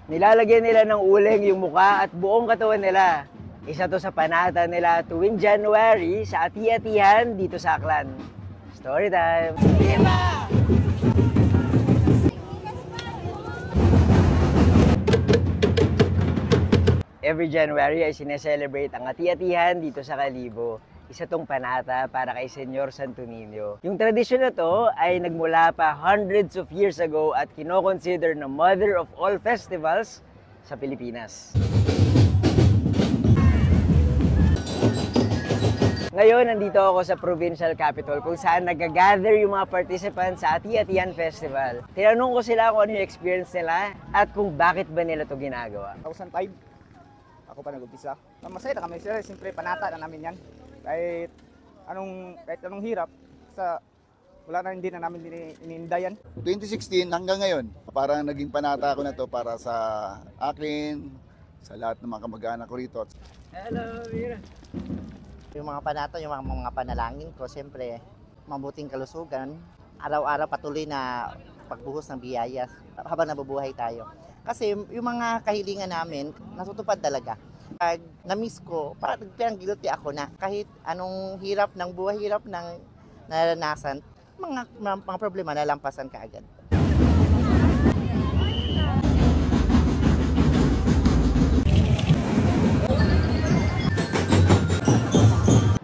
Nilalagyan nila ng uling yung muka at buong katawan nila. Isa to sa panata nila tuwing January sa ati-atihan dito sa Aklan. Story time! Viva! Every January ay sineselebrate ang ati-atihan dito sa Kalibo. Isa tong panata para kay Senyor Santo Niño. Yung tradisyon na to ay nagmula pa hundreds of years ago at kino-consider na mother of all festivals sa Pilipinas. Ngayon, nandito ako sa provincial capital kung saan nag-gather yung mga participants sa Ati-Atihan Festival. Tinanong ko sila kung ano yung experience nila at kung bakit ba nila to ginagawa. 2005, ako pa nag-umpisa. Masaya na kami sila, siyempre panata na namin yan. Kahit anong hirap, wala na hindi na namin iniindayan. 2016 hanggang ngayon, parang naging panata ako na to para sa akin, sa lahat ng mga kamag-anak ko rito. Hello, Mira. Yung mga panata, yung mga panalangin ko, siyempre, mabuting kalusugan. Araw-araw patuloy na pagbuhos ng biyaya habang nabubuhay tayo. Kasi yung mga kahilingan namin, natutupad talaga. Pag na-miss ko, parang guilty ako na kahit anong hirap ng buhay, hirap ng naranasan, mga problema nalampasan ka agad.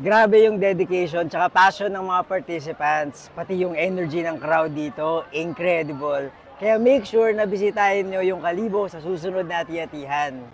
Grabe yung dedication tsaka passion ng mga participants, pati yung energy ng crowd dito, incredible. Kaya make sure na bisitahin nyo yung Kalibo sa susunod na ati-atihan.